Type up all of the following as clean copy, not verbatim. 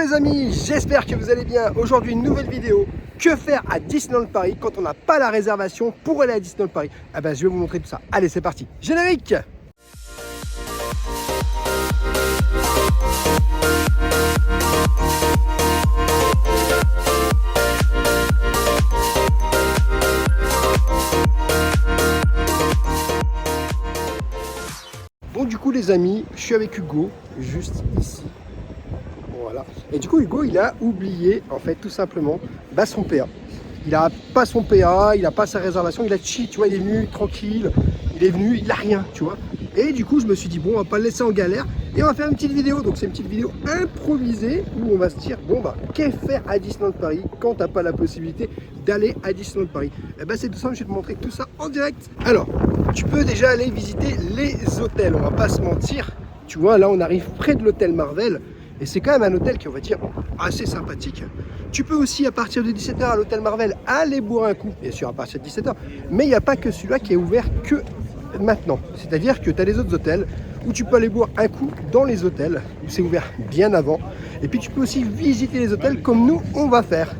les amis, j'espère que vous allez bien. Aujourd'hui une nouvelle vidéo. Que faire à Disneyland Paris quand on n'a pas la réservation pour aller à Disneyland Paris? Je vais vous montrer tout ça. Allez, c'est parti. Générique. Bon, du coup les amis, je suis avec Hugo, juste ici. Voilà. Et du coup Hugo il a oublié en fait tout simplement son PA. Il n'a pas son PA, il n'a pas sa réservation, il a cheat, tu vois, il est venu tranquille, il est venu, il n'a rien, tu vois. Et du coup je me suis dit bon, on va pas le laisser en galère et on va faire une petite vidéo. Donc c'est une petite vidéo improvisée où on va se dire bon qu'est faire à Disneyland Paris quand t'as pas la possibilité d'aller à Disneyland Paris? C'est tout simple, je vais te montrer tout ça en direct. Alors tu peux déjà aller visiter les hôtels, on va pas se mentir. Tu vois, là on arrive près de l'hôtel Marvel. Et c'est quand même un hôtel qui, on va dire, assez sympathique. Tu peux aussi, à partir de 17h à l'hôtel Marvel, aller boire un coup, bien sûr à partir de 17h. Mais il n'y a pas que celui-là qui est ouvert que maintenant. C'est-à-dire que tu as les autres hôtels où tu peux aller boire un coup dans les hôtels, où c'est ouvert bien avant. Et puis tu peux aussi visiter les hôtels comme nous, on va faire.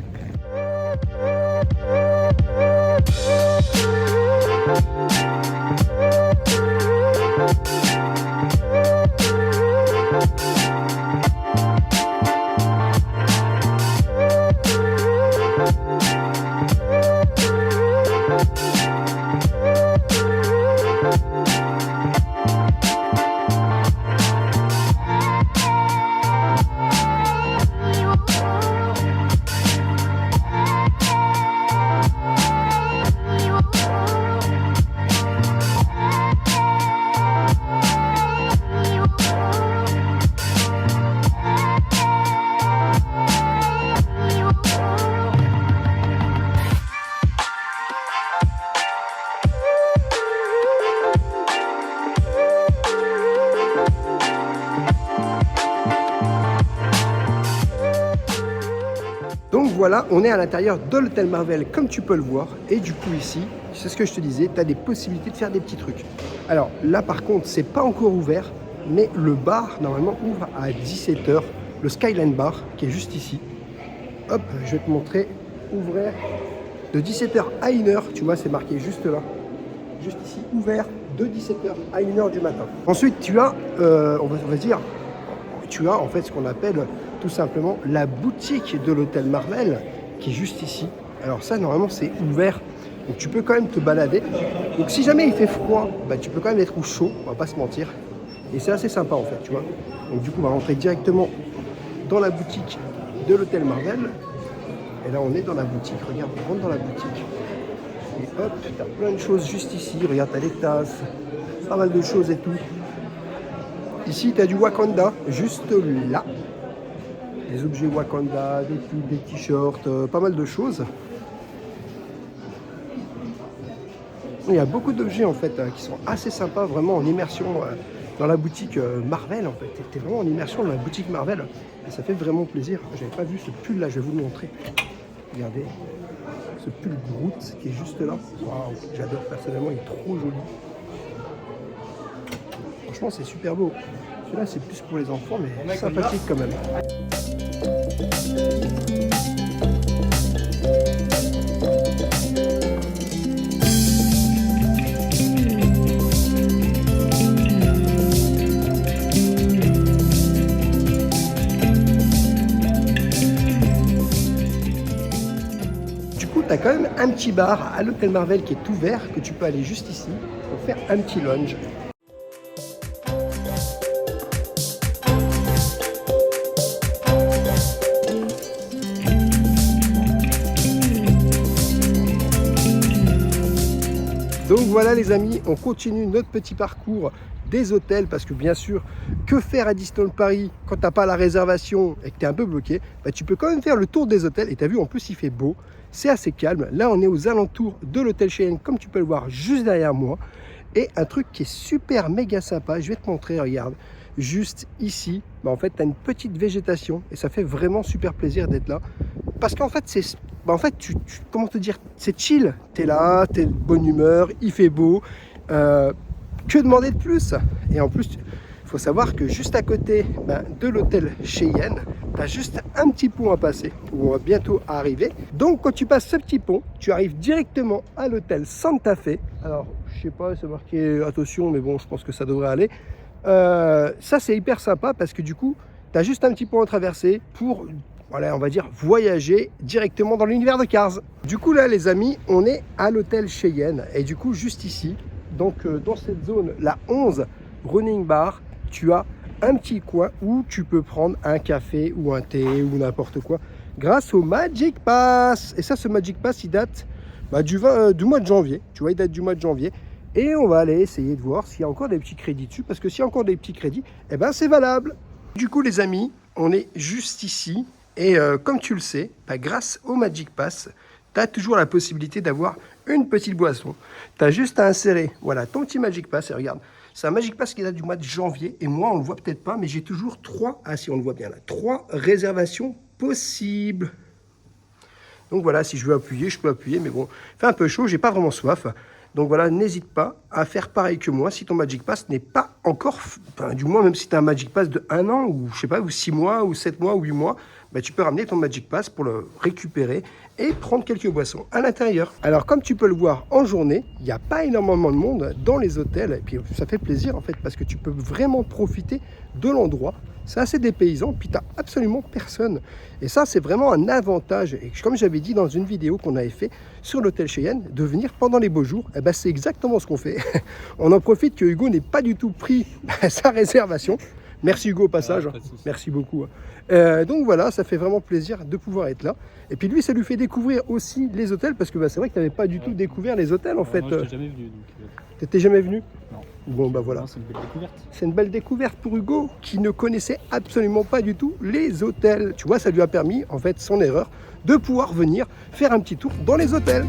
Donc voilà, on est à l'intérieur de l'hôtel Marvel comme tu peux le voir. Et du coup ici, c'est ce que je te disais, tu as des possibilités de faire des petits trucs. Alors là par contre, c'est pas encore ouvert, mais le bar normalement ouvre à 17h. Le Skyline Bar qui est juste ici. Hop, je vais te montrer, ouvert de 17h à 1h. Tu vois, c'est marqué juste là. Juste ici, ouvert de 17h à 1h du matin. Ensuite, tu as, on va dire, tu as en fait ce qu'on appelle tout simplement la boutique de l'hôtel Marvel qui est juste ici. Alors ça normalement c'est ouvert, donc tu peux quand même te balader. Donc si jamais il fait froid, tu peux quand même être au chaud, on va pas se mentir. Et c'est assez sympa en fait, tu vois. Donc du coup on va rentrer directement dans la boutique de l'hôtel Marvel. Et là on est dans la boutique, regarde, on rentre dans la boutique. Et hop, tu as plein de choses juste ici, regarde, tu as les tasses, pas mal de choses et tout. Ici tu as du Wakanda, juste là. Des objets Wakanda, des pulls, des t-shirts, pas mal de choses. Il y a beaucoup d'objets en fait qui sont assez sympas, vraiment en immersion dans la boutique Marvel en fait. Tu es vraiment en immersion dans la boutique Marvel et ça fait vraiment plaisir. J'avais pas vu ce pull là, je vais vous le montrer. Regardez, ce pull Groot qui est juste là. Waouh, j'adore personnellement, il est trop joli. Franchement, c'est super beau. Celui-là, c'est plus pour les enfants, mais sympathique quand même. Du coup, tu as quand même un petit bar à l'hôtel Marvel qui est ouvert, que tu peux aller juste ici pour faire un petit lounge. Donc voilà les amis, on continue notre petit parcours des hôtels parce que bien sûr, que faire à Disneyland Paris quand tu n'as pas la réservation et que tu es un peu bloqué, tu peux quand même faire le tour des hôtels et tu as vu en plus il fait beau, c'est assez calme. Là on est aux alentours de l'hôtel Cheyenne comme tu peux le voir juste derrière moi et un truc qui est super méga sympa, je vais te montrer, regarde, juste ici, en fait tu as une petite végétation et ça fait vraiment super plaisir d'être là parce qu'en fait c'est comment te dire, c'est chill, tu es là, tu es de bonne humeur, il fait beau, que demander de plus? Et en plus, il faut savoir que juste à côté de l'hôtel Cheyenne, tu as juste un petit pont à passer, où on va bientôt arriver. Donc quand tu passes ce petit pont, tu arrives directement à l'hôtel Santa Fe. Alors, je sais pas, c'est marqué attention, mais bon, je pense que ça devrait aller. Ça, c'est hyper sympa parce que du coup, tu as juste un petit pont à traverser pour, voilà, on va dire, voyager directement dans l'univers de Cars. Du coup, là, les amis, on est à l'hôtel Cheyenne. Et du coup, juste ici, donc dans cette zone, la 11 Running Bar, tu as un petit coin où tu peux prendre un café ou un thé ou n'importe quoi grâce au Magic Pass. Et ça, ce Magic Pass, il date du mois de janvier. Tu vois, il date du mois de janvier. Et on va aller essayer de voir s'il y a encore des petits crédits dessus. Parce que s'il y a encore des petits crédits, eh ben, c'est valable. Du coup, les amis, on est juste ici. Et comme tu le sais, grâce au Magic Pass, tu as toujours la possibilité d'avoir une petite boisson. Tu as juste à insérer voilà, ton petit Magic Pass. Et regarde, c'est un Magic Pass qui date du mois de janvier. Et moi, on ne le voit peut-être pas, mais j'ai toujours 3, ah si on le voit bien là, 3 réservations possibles. Donc voilà, si je veux appuyer, je peux appuyer. Mais bon, il fait un peu chaud, j'ai pas vraiment soif. Donc voilà, n'hésite pas à faire pareil que moi si ton Magic Pass n'est pas encore, enfin, du moins même si tu as un Magic Pass de 1 an ou je sais pas, ou 6 mois, ou 7 mois, ou 8 mois, tu peux ramener ton Magic Pass pour le récupérer et prendre quelques boissons à l'intérieur. Alors comme tu peux le voir en journée, il n'y a pas énormément de monde dans les hôtels et puis ça fait plaisir en fait parce que tu peux vraiment profiter de l'endroit. C'est assez dépaysant, puis tu n'as absolument personne. Et ça, c'est vraiment un avantage. Et comme j'avais dit dans une vidéo qu'on avait fait sur l'hôtel Cheyenne, de venir pendant les beaux jours, c'est exactement ce qu'on fait. On en profite que Hugo n'ait pas du tout pris sa réservation. Merci Hugo au passage, merci beaucoup. Donc voilà, ça fait vraiment plaisir de pouvoir être là. Et puis lui, ça lui fait découvrir aussi les hôtels, parce que c'est vrai que tu n'avais pas du tout découvert les hôtels en fait. Moi, je n'étais jamais venu. T'étais jamais venu? Non. Bon voilà. C'est une belle découverte. C'est une belle découverte pour Hugo qui ne connaissait absolument pas du tout les hôtels. Tu vois, ça lui a permis, en fait, son erreur, de pouvoir venir faire un petit tour dans les hôtels.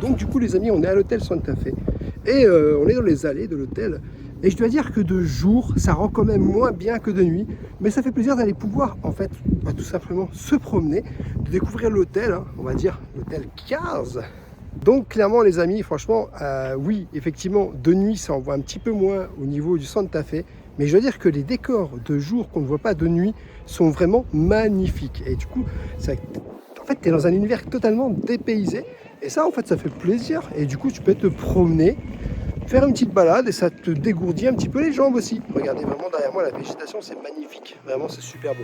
Donc du coup les amis, on est à l'hôtel Santa Fe et on est dans les allées de l'hôtel. Et je dois dire que de jour, ça rend quand même moins bien que de nuit. Mais ça fait plaisir d'aller pouvoir, en fait, tout simplement se promener, de découvrir l'hôtel, hein, on va dire l'hôtel Cars. Donc clairement les amis, franchement, oui, effectivement, de nuit, ça en voit un petit peu moins au niveau du Santa Fe. Mais je dois dire que les décors de jour qu'on ne voit pas de nuit sont vraiment magnifiques. Et du coup, en fait, tu es dans un univers totalement dépaysé. Et ça, en fait, ça fait plaisir. Et du coup, tu peux te promener, faire une petite balade et ça te dégourdit un petit peu les jambes aussi. Regardez vraiment derrière moi, la végétation, c'est magnifique. Vraiment, c'est super beau.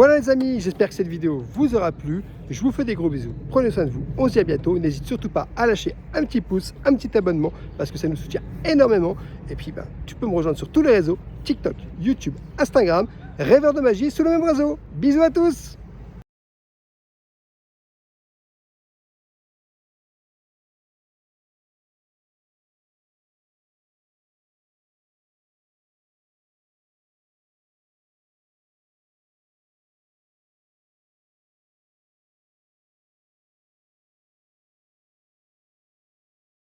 Voilà les amis, j'espère que cette vidéo vous aura plu. Je vous fais des gros bisous. Prenez soin de vous. On se dit à bientôt. N'hésite surtout pas à lâcher un petit pouce, un petit abonnement parce que ça nous soutient énormément. Et puis tu peux me rejoindre sur tous les réseaux, TikTok, YouTube, Instagram, Rêveur de magie sur le même réseau. Bisous à tous.